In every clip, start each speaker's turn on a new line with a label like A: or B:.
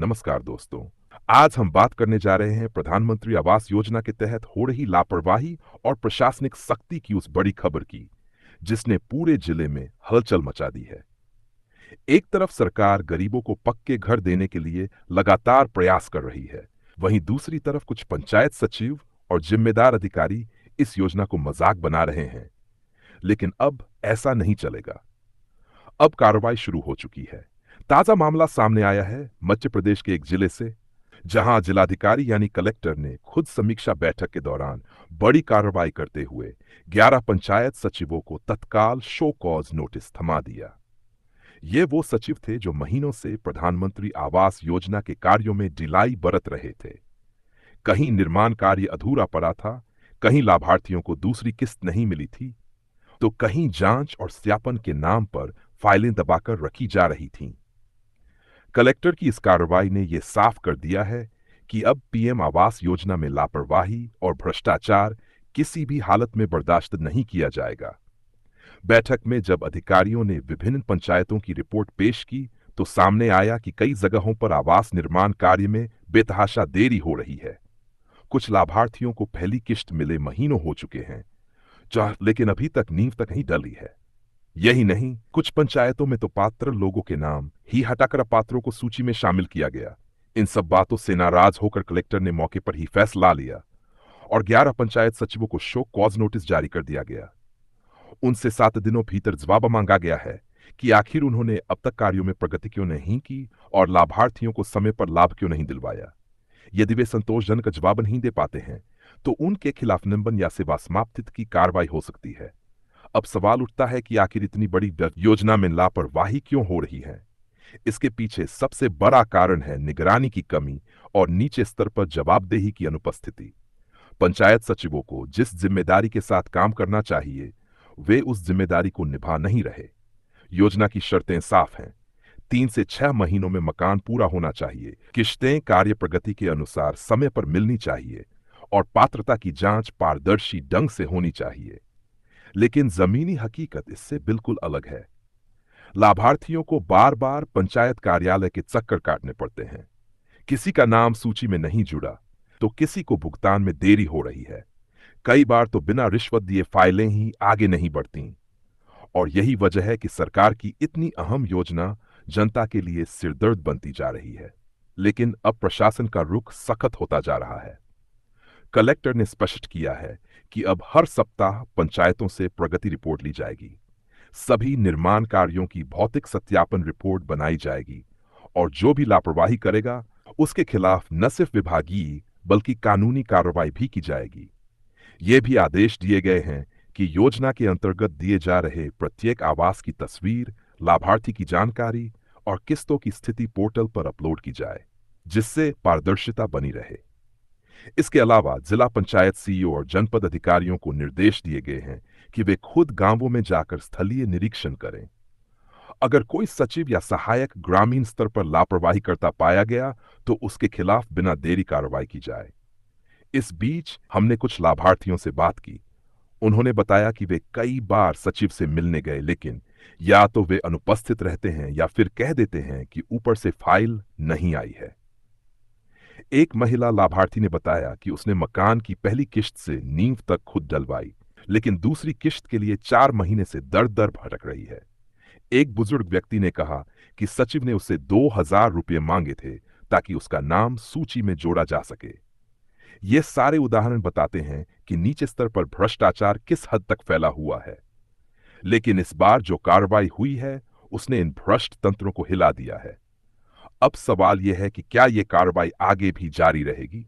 A: नमस्कार दोस्तों। आज हम बात करने जा रहे हैं प्रधानमंत्री आवास योजना के तहत हो रही लापरवाही और प्रशासनिक सख्ती की उस बड़ी खबर की, जिसने पूरे जिले में हलचल मचा दी है। एक तरफ सरकार गरीबों को पक्के घर देने के लिए लगातार प्रयास कर रही है, वहीं दूसरी तरफ कुछ पंचायत सचिव और जिम्मेदार अधिकारी इस योजना को मजाक बना रहे हैं। लेकिन अब ऐसा नहीं चलेगा। अब कार्रवाई शुरू हो चुकी है। ताजा मामला सामने आया है मध्य प्रदेश के एक जिले से, जहां जिलाधिकारी यानी कलेक्टर ने खुद समीक्षा बैठक के दौरान बड़ी कार्रवाई करते हुए 11 पंचायत सचिवों को तत्काल शो कॉज नोटिस थमा दिया। ये वो सचिव थे जो महीनों से प्रधानमंत्री आवास योजना के कार्यों में ढिलाई बरत रहे थे। कहीं निर्माण कार्य अधूरा पड़ा था, कहीं लाभार्थियों को दूसरी किस्त नहीं मिली थी, तो कहीं जांच और सत्यापन के नाम पर फाइलें दबाकर रखी जा रही थीं। कलेक्टर की इस कार्रवाई ने यह साफ कर दिया है कि अब पीएम आवास योजना में लापरवाही और भ्रष्टाचार किसी भी हालत में बर्दाश्त नहीं किया जाएगा। बैठक में जब अधिकारियों ने विभिन्न पंचायतों की रिपोर्ट पेश की, तो सामने आया कि कई जगहों पर आवास निर्माण कार्य में बेतहाशा देरी हो रही है। कुछ लाभार्थियों को पहली किस्त मिले महीनों हो चुके हैं, लेकिन अभी तक नींव तक नहीं डली है। यही नहीं, कुछ पंचायतों में तो पात्र लोगों के नाम ही हटाकर अपात्रों को सूची में शामिल किया गया। इन सब बातों से नाराज होकर कलेक्टर ने मौके पर ही फैसला लिया और 11 पंचायत सचिवों को शो कॉज नोटिस जारी कर दिया गया। उनसे 7 दिनों भीतर जवाब मांगा गया है कि आखिर उन्होंने अब तक कार्यों में प्रगति क्यों नहीं की और लाभार्थियों को समय पर लाभ क्यों नहीं दिलवाया। यदि वे संतोषजनक जवाब नहीं दे पाते हैं, तो उनके खिलाफ निलंबन या सेवा समाप्ति की कार्रवाई हो सकती है। अब सवाल उठता है कि आखिर इतनी बड़ी योजना में लापरवाही क्यों हो रही है। इसके पीछे सबसे बड़ा कारण है निगरानी की कमी और नीचे स्तर पर जवाबदेही की अनुपस्थिति। पंचायत सचिवों को जिस जिम्मेदारी के साथ काम करना चाहिए, वे उस जिम्मेदारी को निभा नहीं रहे। योजना की शर्तें साफ हैं। 3 से 6 महीनों में मकान पूरा होना चाहिए, किश्तें कार्य प्रगति के अनुसार समय पर मिलनी चाहिए और पात्रता की जांच पारदर्शी ढंग से होनी चाहिए। लेकिन जमीनी हकीकत इससे बिल्कुल अलग है। लाभार्थियों को बार बार पंचायत कार्यालय के चक्कर काटने पड़ते हैं। किसी का नाम सूची में नहीं जुड़ा, तो किसी को भुगतान में देरी हो रही है। कई बार तो बिना रिश्वत दिए फाइलें ही आगे नहीं बढ़ती। और यही वजह है कि सरकार की इतनी अहम योजना जनता के लिए सिरदर्द बनती जा रही है। लेकिन अब प्रशासन का रुख सख्त होता जा रहा है। कलेक्टर ने स्पष्ट किया है कि अब हर सप्ताह पंचायतों से प्रगति रिपोर्ट ली जाएगी। सभी निर्माण कार्यों की भौतिक सत्यापन रिपोर्ट बनाई जाएगी और जो भी लापरवाही करेगा, उसके खिलाफ न सिर्फ विभागीय बल्कि कानूनी कार्रवाई भी की जाएगी। ये भी आदेश दिए गए हैं कि योजना के अंतर्गत दिए जा रहे प्रत्येक आवास की तस्वीर, लाभार्थी की जानकारी और किस्तों की स्थिति पोर्टल पर अपलोड की जाए, जिससे पारदर्शिता बनी रहे। इसके अलावा जिला पंचायत सीईओ और जनपद अधिकारियों को निर्देश दिए गए हैं कि वे खुद गांवों में जाकर स्थलीय निरीक्षण करें। अगर कोई सचिव या सहायक ग्रामीण स्तर पर लापरवाही करता पाया गया, तो उसके खिलाफ बिना देरी कार्रवाई की जाए। इस बीच हमने कुछ लाभार्थियों से बात की। उन्होंने बताया कि वे कई बार सचिव से मिलने गए, लेकिन या तो वे अनुपस्थित रहते हैं या फिर कह देते हैं कि ऊपर से फाइल नहीं आई है। एक महिला लाभार्थी ने बताया कि उसने मकान की पहली किश्त से नींव तक खुद डलवाई, लेकिन दूसरी किश्त के लिए 4 महीने से दर दर भटक रही है। एक बुजुर्ग व्यक्ति ने कहा कि सचिव ने उससे 2,000 रुपये मांगे थे ताकि उसका नाम सूची में जोड़ा जा सके। ये सारे उदाहरण बताते हैं कि नीचे स्तर पर भ्रष्टाचार किस हद तक फैला हुआ है। लेकिन इस बार जो कार्रवाई हुई है, उसने इन भ्रष्ट तंत्रों को हिला दिया है। अब सवाल यह है कि क्या यह कार्रवाई आगे भी जारी रहेगी?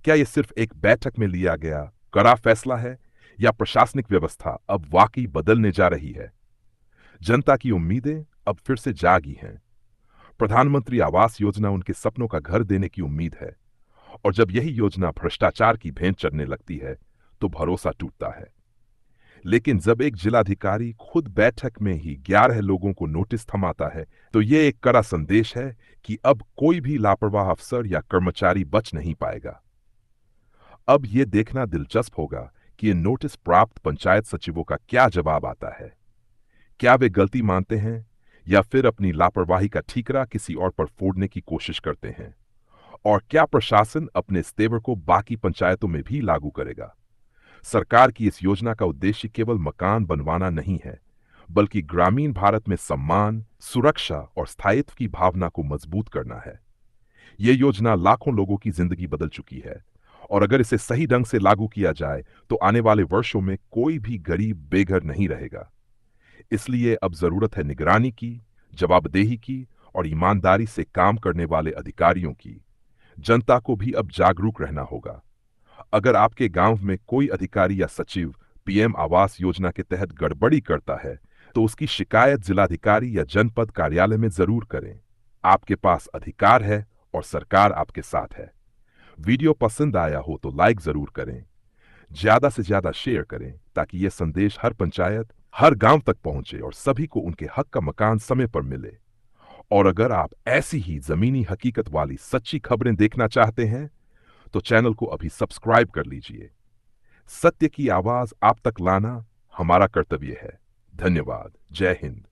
A: क्या यह सिर्फ एक बैठक में लिया गया कड़ा फैसला है, या प्रशासनिक व्यवस्था अब वाकई बदलने जा रही है? जनता की उम्मीदें अब फिर से जागी हैं। प्रधानमंत्री आवास योजना उनके सपनों का घर देने की उम्मीद है, और जब यही योजना भ्रष्टाचार की भेंट चढ़ने लगती है, तो भरोसा टूटता है। लेकिन जब एक जिलाधिकारी खुद बैठक में ही 11 लोगों को नोटिस थमाता है, तो यह एक कड़ा संदेश है कि अब कोई भी लापरवाह अफसर या कर्मचारी बच नहीं पाएगा। अब यह देखना दिलचस्प होगा कि ये नोटिस प्राप्त पंचायत सचिवों का क्या जवाब आता है। क्या वे गलती मानते हैं, या फिर अपनी लापरवाही का ठीकरा किसी और पर फोड़ने की कोशिश करते हैं? और क्या प्रशासन अपने इस तेवर को बाकी पंचायतों में भी लागू करेगा? सरकार की इस योजना का उद्देश्य केवल मकान बनवाना नहीं है, बल्कि ग्रामीण भारत में सम्मान, सुरक्षा और स्थायित्व की भावना को मजबूत करना है। यह योजना लाखों लोगों की जिंदगी बदल चुकी है, और अगर इसे सही ढंग से लागू किया जाए तो आने वाले वर्षों में कोई भी गरीब बेघर नहीं रहेगा। इसलिए अब जरूरत है निगरानी की, जवाबदेही की और ईमानदारी से काम करने वाले अधिकारियों की। जनता को भी अब जागरूक रहना होगा। अगर आपके गांव में कोई अधिकारी या सचिव पीएम आवास योजना के तहत गड़बड़ी करता है, तो उसकी शिकायत जिलाधिकारी या जनपद कार्यालय में जरूर करें। आपके पास अधिकार है और सरकार आपके साथ है। वीडियो पसंद आया हो तो लाइक जरूर करें, ज्यादा से ज्यादा शेयर करें, ताकि यह संदेश हर पंचायत, हर गांव तक पहुंचे और सभी को उनके हक का मकान समय पर मिले। और अगर आप ऐसी ही जमीनी हकीकत वाली सच्ची खबरें देखना चाहते हैं, तो चैनल को अभी सब्सक्राइब कर लीजिए। सत्य की आवाज आप तक लाना हमारा कर्तव्य है। धन्यवाद। जय हिंद।